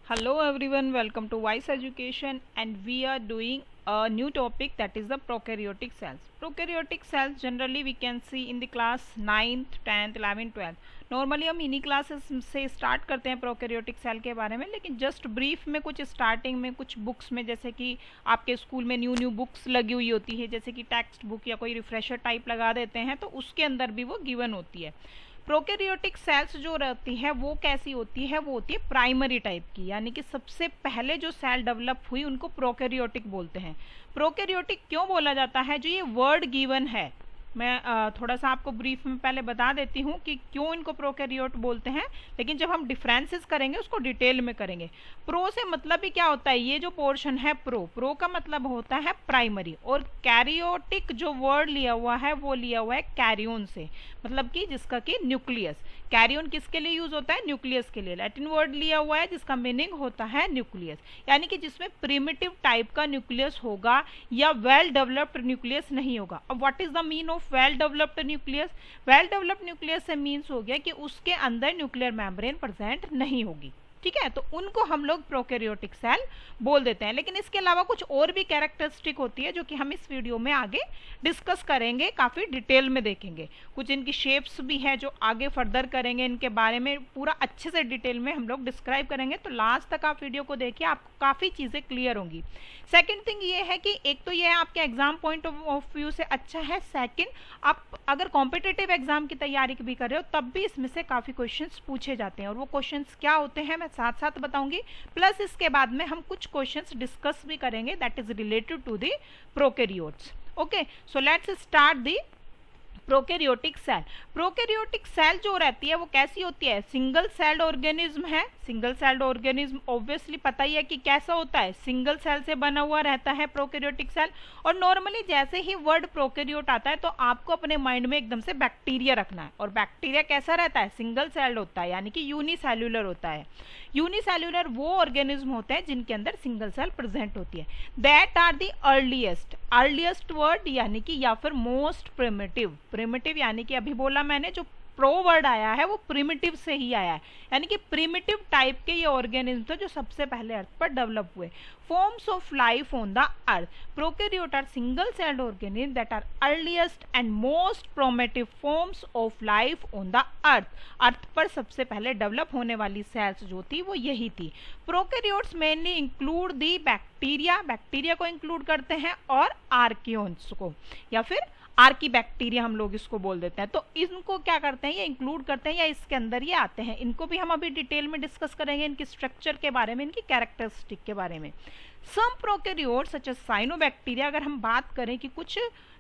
Hello everyone, welcome to Wise Education and we are doing a new topic, that is the prokaryotic cells. Prokaryotic cells generally we can see in the class 9th, 10th, 11th, 12th. Normally हम इन्हीं classes से start करते हैं prokaryotic cell के बारे में, लेकिन just brief में कुछ स्टार्टिंग में कुछ बुक्स में, जैसे कि आपके स्कूल में न्यू बुक्स लगी हुई होती है, जैसे कि टेक्स्ट बुक या कोई रिफ्रेशर टाइप लगा देते हैं, तो उसके अंदर भी वो गिवन होती है। प्रोकैरियोटिक सेल्स जो रहती है वो कैसी होती है, वो होती है प्राइमरी टाइप की, यानी कि सबसे पहले जो सेल डेवलप हुई उनको प्रोकैरियोटिक बोलते हैं। प्रोकैरियोटिक क्यों बोला जाता है, जो ये वर्ड गिवन है, मैं थोड़ा सा आपको ब्रीफ में पहले बता देती हूँ कि क्यों इनको प्रोकैरियोट बोलते हैं, लेकिन जब हम डिफरेंसेस करेंगे उसको डिटेल में करेंगे। प्रो से मतलब ही क्या होता है, ये जो पोर्शन है प्रो का मतलब होता है प्राइमरी, और कैरियोटिक जो वर्ड लिया हुआ है वो लिया हुआ है कैरियोन से, मतलब कि जिसका कि न्यूक्लियस। कैरियोन किसके लिए यूज होता है, न्यूक्लियस के लिए। लैटिन वर्ड लिया हुआ है जिसका मीनिंग होता है न्यूक्लियस, यानी कि जिसमें प्रिमिटिव टाइप का न्यूक्लियस होगा या वेल डेवलप्ड न्यूक्लियस नहीं होगा। अब what is the mean of well developed nucleus? Well developed nucleus से मीन्स हो गया कि उसके अंदर न्यूक्लियर मेम्ब्रेन प्रेजेंट नहीं होगी, ठीक है, तो उनको हम लोग प्रोकैरियोटिक सेल बोल देते हैं। लेकिन इसके अलावा कुछ और भी कैरेक्टरिस्टिक होती है जो कि हम इस वीडियो में आगे डिस्कस करेंगे, काफी डिटेल में देखेंगे। कुछ इनकी शेप्स भी है जो आगे फर्दर करेंगे, इनके बारे में पूरा अच्छे से डिटेल में हम लोग डिस्क्राइब करेंगे, तो लास्ट तक आप वीडियो को देखिए, आपको काफी चीजें क्लियर होंगी। सेकेंड थिंग ये है कि एक तो ये आपके एग्जाम पॉइंट ऑफ व्यू से अच्छा है, सेकेंड आप अगर कॉम्पिटिटिव एग्जाम की तैयारी भी कर रहे हो तब भी इसमें से काफी क्वेश्चंस पूछे जाते हैं, और वो क्वेश्चंस क्या होते हैं मैं साथ साथ बताऊंगी। प्लस इसके बाद में हम कुछ क्वेश्चंस डिस्कस भी करेंगे that is related to the prokaryotes. Okay, so let's start the prokaryotic cell. Prokaryotic cell जो रहती है वो कैसी होती है, सिंगल सेल्ड ऑर्गेनिज्म है। सिंगल सेल्ड ऑर्गेनिज्म ऑब्वियसली पता ही है कि कैसा होता है, सिंगल सेल से बना हुआ रहता है प्रोकैरियोटिक सेल। और नॉर्मली जैसे ही वर्ड प्रोकैरियोट आता है तो आपको अपने माइंड में एकदम से बैक्टीरिया रखना है, और बैक्टीरिया कैसा रहता है, सिंगल सेल्ड होता है, यानी कि यूनिसेल्युलर होता है। यूनिसेल्युलर वो ऑर्गेनिज्म होते हैं जिनके अंदर सिंगल सेल प्रेजेंट होती है। That are the earliest word, यानी कि या फिर मोस्ट प्रिमिटिव यानी कि अभी बोला मैंने जो प्रो वर्ड आया है वो प्रिमिटिव से ही आया है, यानी कि प्रिमिटिव टाइप के ये ऑर्गेनिज्म थे जो सबसे पहले अर्थ पर डेवलप हुए। Forms of life on the earth, prokaryote are single celled organism that are earliest and most primitive forms of life on the earth. Earth पर सबसे पहले डेवलप होने वाली सेल्स जो थी वो यही थी। प्रोकैरियोट्स मेनली इंक्लूड दी बैक्टीरिया को इंक्लूड करते हैं, और आर्कियोन्स को, या फिर आर्की बैक्टीरिया हम लोग इसको बोल देते हैं। तो इनको क्या करते हैं, ये इंक्लूड करते हैं या इसके अंदर ये आते हैं। इनको भी हम अभी डिटेल में डिस्कस करेंगे, इनकी स्ट्रक्चर के बारे में, इनकी कैरेक्टरिस्टिक के बारे में। सम प्रोकैरियोट्स सच एज साइनोबैक्टीरिया, अगर हम बात करें कि कुछ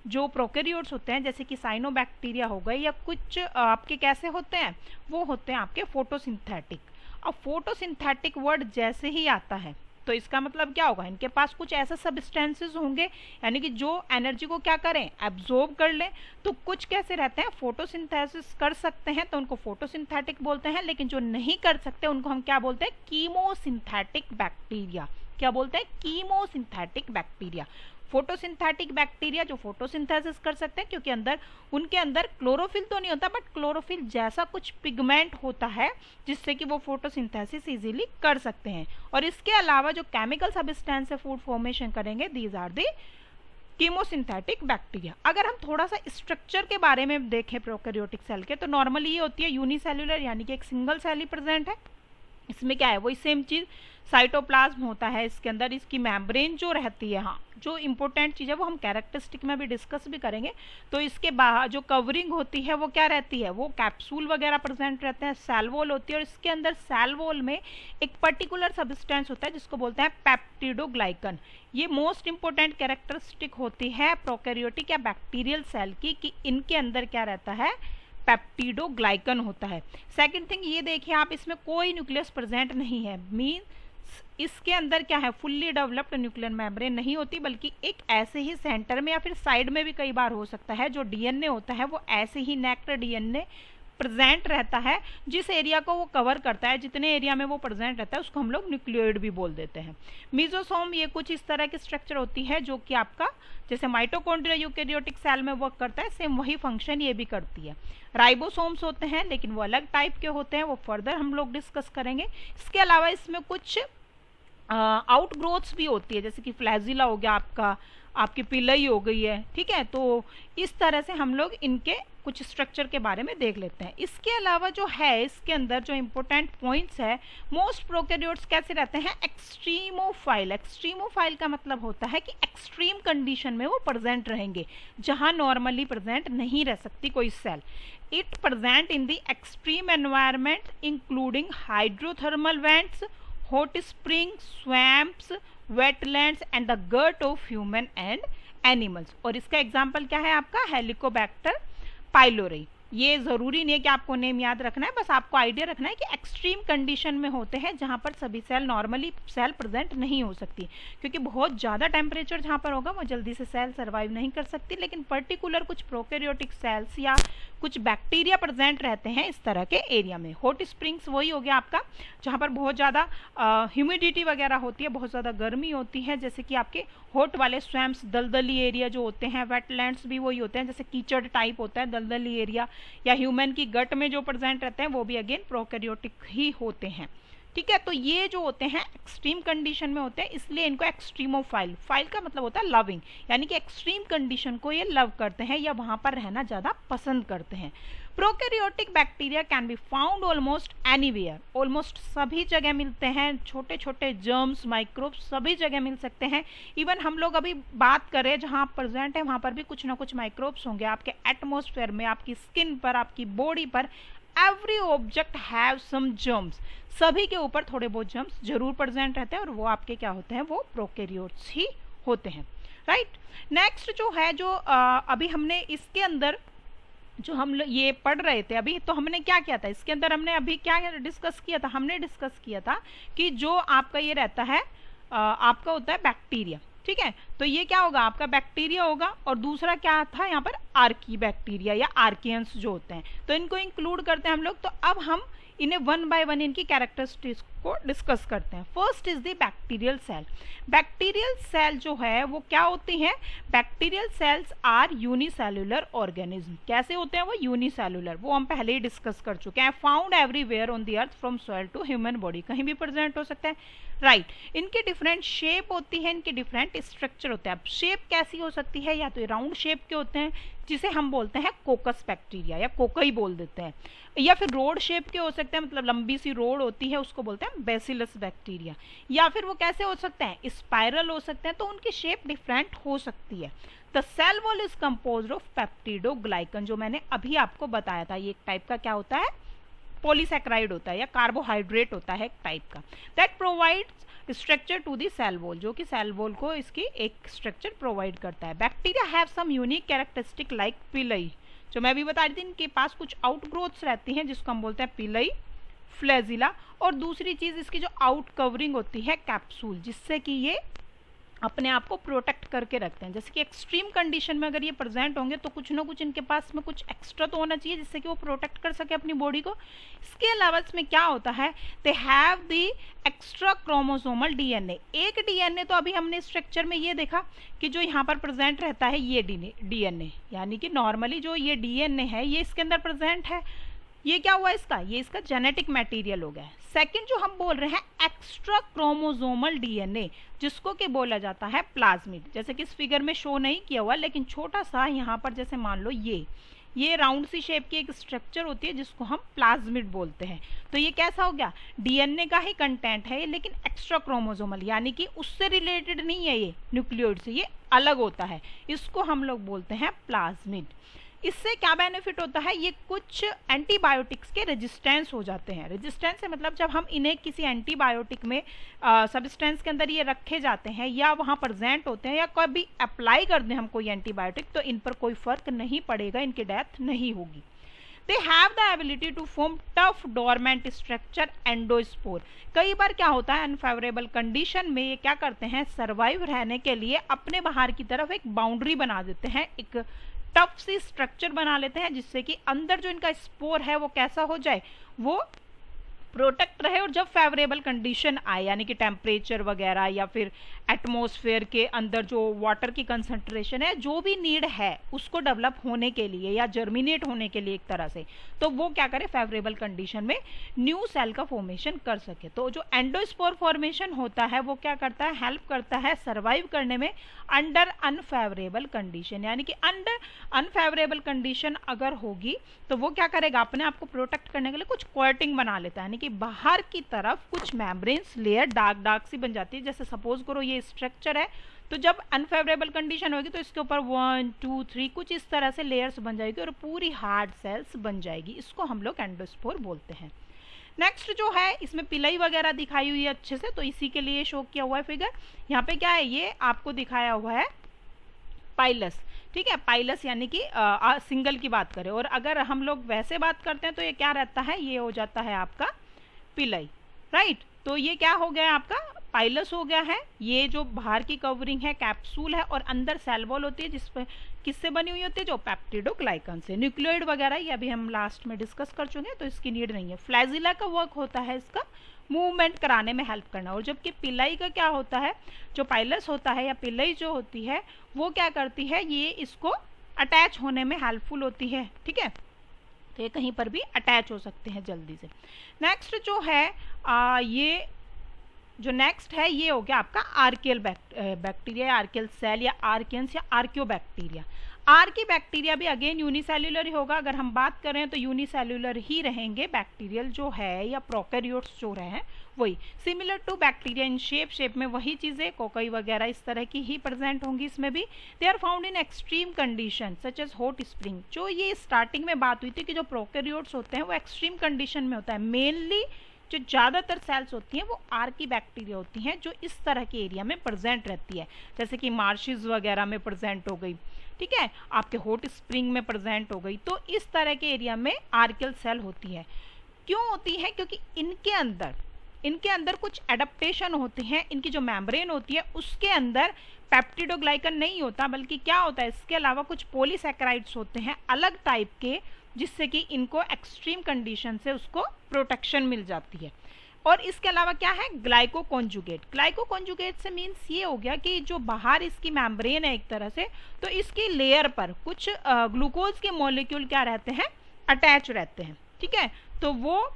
जो प्रोकैरियोट्स होते हैं जैसे कि साइनोबैक्टीरिया हो गए, या कुछ आपके कैसे होते हैं, वो होते हैं आपके फोटोसिंथेटिक। अब फोटोसिंथेटिक वर्ड जैसे ही आता है तो इसका मतलब क्या होगा, इनके पास कुछ ऐसे सब्सटेंसेस होंगे यानी कि जो एनर्जी को क्या करें, एब्जॉर्ब कर लें। तो कुछ कैसे रहते हैं, फोटोसिंथेसिस कर सकते हैं तो उनको फोटोसिंथेटिक बोलते हैं, लेकिन जो नहीं कर सकते उनको हम क्या बोलते हैं, कीमोसिंथेटिक बैक्टीरिया। क्या बोलते हैं, कीमोसिंथेटिक बैक्टीरिया। फोटोसिंथेटिक बैक्टीरिया जो फोटोसिंथेसिस कर सकते हैं, क्योंकि उनके अंदर क्लोरोफिल तो नहीं होता, बट क्लोरोफिल जैसा कुछ पिगमेंट होता है जिससे कि वो फोटोसिंथेसिस इजीली कर सकते हैं। और इसके अलावा जो केमिकल सब्सटेंस से फूड फॉर्मेशन करेंगे, these are the chemosynthetic bacteria. अगर हम थोड़ा सा स्ट्रक्चर के बारे में देखें प्रोकैरियोटिक सेल के, तो नॉर्मली ये होती है यूनिसेल्युलर, यानी कि एक सिंगल सेल ही प्रेजेंट है। इसमें क्या है, वही सेम चीज, साइटोप्लाज्म होता है इसके अंदर, इसकी मेम्ब्रेन जो रहती है, हाँ जो इंपॉर्टेंट चीज है वो हम कैरेक्टरिस्टिक में भी डिस्कस भी करेंगे। तो इसके बाहर जो कवरिंग होती है वो क्या रहती है, वो कैप्सूल वगैरह प्रेजेंट रहते हैं, सेल वॉल होती है, और इसके अंदर सेल वॉल में एक पर्टिकुलर सब्सटेंस होता है जिसको बोलते हैं पेप्टिडोग्लाइकन। ये मोस्ट इंपॉर्टेंट कैरेक्टरिस्टिक होती है प्रोकैरियोटिक या बैक्टीरियल सेल की, कि इनके अंदर क्या रहता है, पेप्टिडोग्लाइकन होता है। सेकंड थिंग ये देखिए आप, इसमें कोई न्यूक्लियस प्रेजेंट नहीं है, मीन इसके अंदर क्या है, फुल्ली डेवलप्ड न्यूक्लियर मेम्ब्रेन नहीं होती, बल्कि एक ऐसे ही सेंटर में या फिर साइड में भी कई बार हो सकता है, जो डीएनए होता है वो ऐसे ही नेक्ड डीएनए प्रेजेंट रहता है, जिस एरिया को वो कवर करता है, जितने एरिया में वो प्रेजेंट रहता है उसको हम लोग न्यूक्लियोइड भी बोल देते हैं। मीजोसोम ये कुछ इस तरह की स्ट्रक्चर होती है जो कि आपका जैसे माइटोकॉन्ड्रिया यूकेरियोटिक सेल में वर्क करता है, सेम वही फंक्शन ये भी करती है। राइबोसोम्स होते हैं लेकिन वो अलग टाइप के होते हैं, वो फर्दर हम लोग डिस्कस करेंगे। इसके अलावा इसमें कुछ आउटग्रोथ्स भी होती है, जैसे कि फ्लैजिला हो गया आपकी पिलई हो गई है, ठीक है। तो इस तरह से हम लोग इनके कुछ स्ट्रक्चर के बारे में देख लेते हैं। इसके अलावा जो है इसके अंदर जो इम्पोर्टेंट पॉइंट्स है, मोस्ट प्रोकैरियोट्स कैसे रहते हैं, एक्सट्रीमोफाइल। एक्सट्रीमोफाइल का मतलब होता है कि एक्सट्रीम कंडीशन में वो प्रेजेंट रहेंगे, जहां नॉर्मली प्रेजेंट नहीं रह सकती कोई cell. It present in the extreme environment including hydrothermal vents, hot springs, swamps, wetlands and the gut of human and animals। और इसका एग्जाम्पल क्या है आपका हेलिकोबैक्टर पाइलोरी। ये ज़रूरी नहीं है कि आपको नेम याद रखना है, बस आपको आइडिया रखना है कि एक्सट्रीम कंडीशन में होते हैं जहाँ पर सभी सेल नॉर्मली सेल प्रेजेंट नहीं हो सकती, क्योंकि बहुत ज़्यादा टेम्परेचर जहाँ पर होगा वो जल्दी से सेल सर्वाइव नहीं कर सकती। लेकिन पर्टिकुलर कुछ प्रोकैरियोटिक सेल्स या कुछ बैक्टीरिया प्रेजेंट रहते हैं इस तरह के एरिया में। हॉट स्प्रिंग्स वही हो गया आपका जहाँ पर बहुत ज़्यादा ह्यूमिडिटी वगैरह होती है, बहुत ज़्यादा गर्मी होती है, जैसे कि आपके हॉट वाले स्वैम्प्स दलदली एरिया जो होते हैं। वेटलैंड्स भी वही होते हैं, जैसे कीचड़ टाइप होता है दलदली एरिया, या ह्यूमन की गट में जो प्रेजेंट रहते हैं वो भी अगेन प्रोकैरियोटिक ही होते हैं, ठीक है। तो ये जो होते हैं एक्सट्रीम कंडीशन में होते हैं, इसलिए इनको एक्सट्रीमोफाइल, फाइल का मतलब होता है लविंग, यानी कि एक्सट्रीम कंडीशन को ये लव करते हैं या वहां पर रहना ज़्यादा पसंद करते हैं। Prokaryotic bacteria can be found almost anywhere, almost सभी जगह मिलते हैं। छोटे छोटे जर्म्स, माइक्रोब्स सभी जगह मिल सकते हैं। इवन हम लोग अभी बात करें जहाँ प्रेजेंट है वहाँ पर भी कुछ ना कुछ माइक्रोब्स होंगे, आपके एटमॉस्फेयर में, आपकी स्किन पर, आपकी बॉडी पर। Every object have some germs, सभी के ऊपर थोड़े बहुत जर्म्स जरूर प्रेजेंट रहते हैं और वो आपके क्या होते हैं, वो प्रोकैरियोट्स ही होते हैं, राइट। नेक्स्ट जो है जो अभी हमने इसके अंदर जो हम ये पढ़ रहे थे अभी, तो हमने क्या किया था इसके अंदर, हमने अभी क्या डिस्कस किया था, हमने डिस्कस किया था कि जो आपका ये रहता है आपका होता है बैक्टीरिया, ठीक है। तो ये क्या होगा आपका बैक्टीरिया होगा, और दूसरा क्या था यहाँ पर आर्की बैक्टीरिया या आर्कियंस जो होते हैं, तो इनको इंक्लूड करते हैं हम लोग। तो अब हम इन्हें वन बाय वन इनकी कैरेक्टरिस्टिक्स को डिस्कस करते हैं। First is the bacterial cell. Bacterial cell जो है वो क्या होती हैं, bacterial cells are unicellular organism. कैसे होते हैं वो, यूनिसेल्युलर, वो हम पहले ही डिस्कस कर चुके हैं। Found everywhere on the earth from soil to human body, कहीं भी प्रेजेंट हो सकता है, राइट। इनकी डिफरेंट शेप होती है, इनके डिफरेंट स्ट्रक्चर होते हैं। अब शेप कैसी हो सकती है, या तो राउंड शेप के होते हैं जिसे हम बोलते हैं कोकस बैक्टीरिया या कोकई बोल देते हैं, या फिर रोड शेप के हो सकते हैं, मतलब लंबी सी रोड होती है उसको बोलते हैं बेसिलस बैक्टीरिया, या फिर वो कैसे हो सकते हैं, स्पाइरल हो सकते हैं। तो उनकी शेप डिफरेंट हो सकती है। The cell wall is composed of peptidoglycan, जो मैंने अभी आपको बताया था, ये एक टाइप का क्या होता है, पॉलीसैकेराइड होता है या कार्बोहाइड्रेट होता है एक टाइप का, that provides structure to the cell wall, जो कि सेल वॉल को इसकी एक स्ट्रक्चर प्रोवाइड करता है। Bacteria have some unique characteristic like pili, जो मैं भी बता रही थी, इनके पास कुछ आउटग्रोथ्स रहती हैं जिसको हम बोलते हैं पिलई, फ्लैजिला, और दूसरी चीज इसकी जो आउट कवरिंग होती है कैप्सूल, जिससे कि ये अपने आप को प्रोटेक्ट करके रखते हैं। जैसे कि एक्सट्रीम कंडीशन में अगर ये प्रेजेंट होंगे तो कुछ ना कुछ इनके पास में कुछ एक्स्ट्रा तो होना चाहिए जिससे कि वो प्रोटेक्ट कर सके अपनी बॉडी को। इसके अलावा इसमें क्या होता है, they have the extra chromosomal DNA. एक डीएनए तो अभी हमने स्ट्रक्चर में ये देखा कि जो यहाँ पर प्रेजेंट रहता है ये डीएनए, यानी कि नॉर्मली जो ये डीएनए है ये इसके अंदर प्रेजेंट है। ये क्या हुआ इसका, ये इसका जेनेटिक मटेरियल हो गया। सेकंड जो हम बोल रहे हैं एक्स्ट्रा क्रोमोसोमल डीएनए, जिसको कि बोला जाता है प्लाज्मिड। जैसे कि इस फिगर में शो नहीं किया हुआ, लेकिन छोटा सा यहाँ पर जैसे मान लो ये राउंड सी शेप की एक स्ट्रक्चर होती है जिसको हम प्लाज्मिड बोलते हैं। तो ये कैसा हो गया, डीएनए का ही कंटेंट है लेकिन एक्स्ट्रा क्रोमोसोमल, यानी कि उससे रिलेटेड नहीं है, ये न्यूक्लियोइड से ये अलग होता है, इसको हम लोग बोलते हैं प्लाज्मिड। इससे क्या बेनिफिट होता है, ये कुछ एंटीबायोटिक्स के रेजिस्टेंस हो जाते हैं। रेजिस्टेंस है मतलब जब हम इन्हें किसी एंटीबायोटिक में सब्सटेंस के अंदर ये रखे जाते हैं या वहाँ प्रेजेंट होते हैं या कभी अप्लाई कर दें हम कोई एंटीबायोटिक, तो इन पर कोई फर्क नहीं पड़ेगा, इनकी डेथ नहीं होगी। They have the ability to form tough dormant structure endospore. कई बार क्या होता है अनफेवरेबल कंडीशन में ये क्या करते हैं, सर्वाइव रहने के लिए अपने बाहर की तरफ एक बाउंड्री बना देते हैं, एक टफ सी स्ट्रक्चर बना लेते हैं जिससे कि अंदर जो इनका स्पोर है वो कैसा हो जाए, वो प्रोटेक्ट रहे और जब फेवरेबल कंडीशन आए यानी कि टेम्परेचर वगैरह या फिर एटमॉस्फेयर के अंदर जो वाटर की कंसंट्रेशन है, जो भी नीड है उसको डेवलप होने के लिए या जर्मिनेट होने के लिए एक तरह से, तो वो क्या करे, फेवरेबल कंडीशन में न्यू सेल का फॉर्मेशन कर सके। तो जो एंडोस्पोर फॉर्मेशन होता है वो क्या करता है, हेल्प करता है सर्वाइव करने में अंडर अनफेवरेबल कंडीशन, यानी कि अंडर अनफेवरेबल कंडीशन अगर होगी तो वो क्या करेगा, अपने आप को प्रोटेक्ट करने के लिए कुछ कोटिंग बना लेता है, यानी कि बाहर की तरफ कुछ मेम्ब्रेन्स लेयर डार्क डार्क सी बन जाती है। जैसे सपोज करो ये स्ट्रक्चर है, तो जब अनफेवरेबल कंडीशन होगी तो इसके ऊपर 1 2 3 कुछ इस तरह से लेयर्स बन जाएगी और पूरी हार्ड सेल्स बन जाएगी। इसको हम लोग एंडोस्पोर बोलते हैं। नेक्स्ट जो है इसमें पिलई वगैरह दिखाई हुई है अच्छे से, तो इसी के लिए शो किया हुआ है फिगर। यहाँ पे क्या है, ये आपको दिखाया हुआ है पाइलस, ठीक है, पाइलस यानी कि सिंगल की बात करें, और अगर हम लोग वैसे बात करते हैं तो ये क्या रहता है, ये हो जाता है आपका पिलई, राइट। तो ये क्या हो गया आपका पाइलस हो गया है। ये जो बाहर की कवरिंग है कैप्सूल है और अंदर सेल वॉल होती है जिस पर किससे बनी हुई होती है, जो पेप्टिडोग्लाइकन से। न्यूक्लियोइड वगैरह ये अभी हम लास्ट में डिस्कस कर चुके हैं तो इसकी नीड नहीं है। फ्लैजिला का वर्क होता है इसका मूवमेंट कराने में हेल्प करना, और जबकि पिलई का क्या होता है, जो पाइलस होता है या पिलई जो होती है वो क्या करती है, ये इसको अटैच होने में हेल्पफुल होती है, ठीक है। तो ये कहीं पर भी अटैच हो सकते हैं जल्दी से। नेक्स्ट जो है ये जो नेक्स्ट है ये हो गया आपका आर्कियल बैक्टीरिया, आर्कियल सेल या आर्कियंस या आर्कियोबैक्टीरिया। आर्की बैक्टीरिया भी अगेन यूनिसेल्युलर ही होगा। अगर हम बात करें तो यूनिसेल्युलर ही रहेंगे बैक्टीरियल जो है या प्रोकैरियोट्स जो रहे हैं वही। Similar to bacteria in shape में वही चीज़ें, कोकोई वगैरह इस तरह की ही प्रेजेंट होंगी इसमें भी। They are found in extreme condition such as hot spring. जो ये स्टार्टिंग में बात हुई थी कि जो प्रोकैरियोट्स होते हैं वो एक्सट्रीम कंडीशन में होता है। मेनली जो ज़्यादातर सेल्स होती हैं वो आर्की बैक्टीरिया होती हैं जो इस तरह के एरिया में प्रेजेंट रहती है, जैसे कि मार्शेस वगैरह में प्रेजेंट हो गई, ठीक है, आपके हॉट स्प्रिंग में प्रेजेंट हो गई। तो इस तरह के एरिया में आर्कियल सेल होती है। क्यों होती है, क्योंकि इनके अंदर कुछ एडेप्टेशन होते हैं। इनकी जो मेम्ब्रेन होती है उसके अंदर पेप्टिडोग्लाइकन नहीं होता, बल्कि क्या होता है, इसके अलावा कुछ पॉलीसैकेराइड्स होते हैं अलग टाइप के, जिससे कि इनको एक्सट्रीम कंडीशन से उसको प्रोटेक्शन मिल जाती है। और इसके अलावा क्या है, ग्लाइकोकॉन्जुगेट। ग्लाइकोकॉन्जुगेट से मीन्स ये हो गया कि जो बाहर इसकी मेम्ब्रेन है एक तरह से, तो इसकी लेयर पर कुछ ग्लूकोज के मॉलिक्यूल क्या रहते हैं, अटैच रहते हैं, ठीक है। तो वो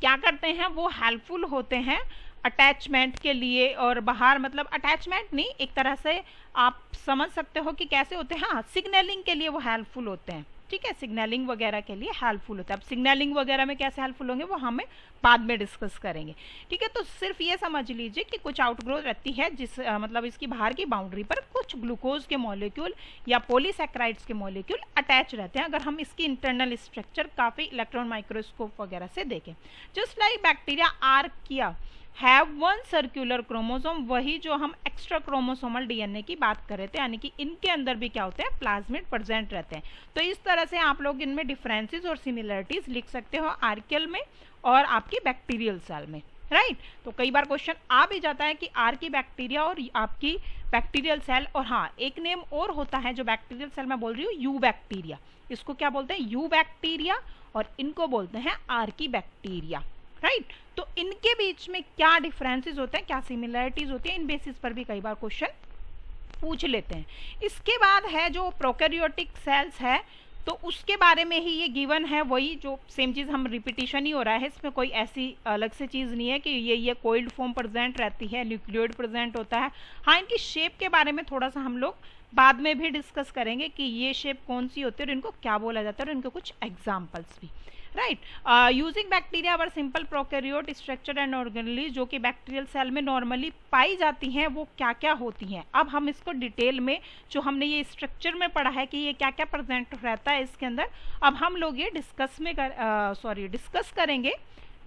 क्या करते हैं, वो हेल्पफुल होते हैं अटैचमेंट के लिए। और बाहर मतलब अटैचमेंट नहीं, एक तरह से आप समझ सकते हो कि कैसे होते हैं, हाँ, सिग्नलिंग के लिए वो हेल्पफुल होते हैं, ठीक है, सिग्नलिंग वगैरह के लिए हेल्पफुल होता है। अब सिग्नलिंग वगैरह में कैसे हेल्पफुल होंगे वो हमें बाद में डिस्कस करेंगे, ठीक है। तो सिर्फ ये समझ लीजिए कि कुछ आउटग्रोथ रहती है जिस मतलब इसकी बाहर की बाउंड्री पर कुछ ग्लूकोज के मॉलिक्यूल या पॉलीसैकेराइड्स के मॉलिक्यूल अटैच रहते हैं। अगर हम इसकी इंटरनल स्ट्रक्चर काफ़ी इलेक्ट्रॉन माइक्रोस्कोप वगैरह से देखें, just like bacteria archaea have one circular chromosome, वही जो हम एक्स्ट्रा क्रोमोसोमल डीएनए की बात कर रहे थे, यानी कि इनके अंदर भी क्या होते हैं, प्लाज्मिड प्रेजेंट रहते हैं। तो इस तरह से आप लोग इनमें डिफरेंसेस और सिमिलरिटीज लिख सकते हो आर्कियल में और आपकी बैक्टीरियल सेल में, राइट। तो कई बार क्वेश्चन आ भी जाता है कि आर्की बैक्टीरिया और आपकी बैक्टीरियल सेल, और हाँ एक नेम और होता है जो बैक्टीरियल सेल मैं बोल रही हूँ, यू बैक्टीरिया। इसको क्या बोलते हैं, यू बैक्टीरिया, और इनको बोलते हैं आर्की बैक्टीरिया, राइट। तो इनके बीच में क्या डिफरेंसेस होते हैं, क्या सिमिलरिटीज होती हैं, इन बेसिस पर भी कई बार क्वेश्चन पूछ लेते हैं। इसके बाद है जो प्रोकैरियोटिक सेल्स है, तो उसके बारे में ही ये गिवन है, वही जो सेम चीज़, हम रिपीटिशन ही हो रहा है, इसमें कोई ऐसी अलग से चीज़ नहीं है कि ये कोइल्ड फॉर्म प्रेजेंट रहती है, न्यूक्लियोइड प्रेजेंट होता है। हाँ, इनकी शेप के बारे में थोड़ा सा हम लोग बाद में भी डिस्कस करेंगे कि ये शेप कौन सी होती है और इनको क्या बोला जाता है, और इनके कुछ एग्जाम्पल्स भी, राइट। यूजिंग बैक्टीरिया और simple prokaryote structure and organelle जो कि बैक्टीरियल सेल में नॉर्मली पाई जाती हैं, वो क्या क्या होती हैं। अब हम इसको डिटेल में, जो हमने ये स्ट्रक्चर में पढ़ा है कि ये क्या क्या प्रेजेंट रहता है इसके अंदर, अब हम लोग ये डिस्कस करेंगे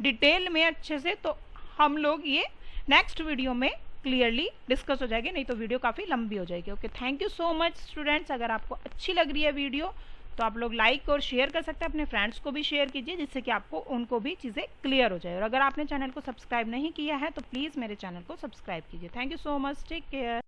डिटेल में अच्छे से। तो हम लोग ये नेक्स्ट वीडियो में क्लियरली डिस्कस हो जाएगी, नहीं तो वीडियो काफ़ी लंबी हो जाएगी। Okay, thank you so much students. अगर आपको अच्छी लग रही है वीडियो तो आप लोग लाइक और शेयर कर सकते हैं, अपने फ्रेंड्स को भी शेयर कीजिए जिससे कि आपको उनको भी चीज़ें क्लियर हो जाए। और अगर आपने चैनल को सब्सक्राइब नहीं किया है तो प्लीज़ मेरे चैनल को सब्सक्राइब कीजिए। Thank you so much, take care.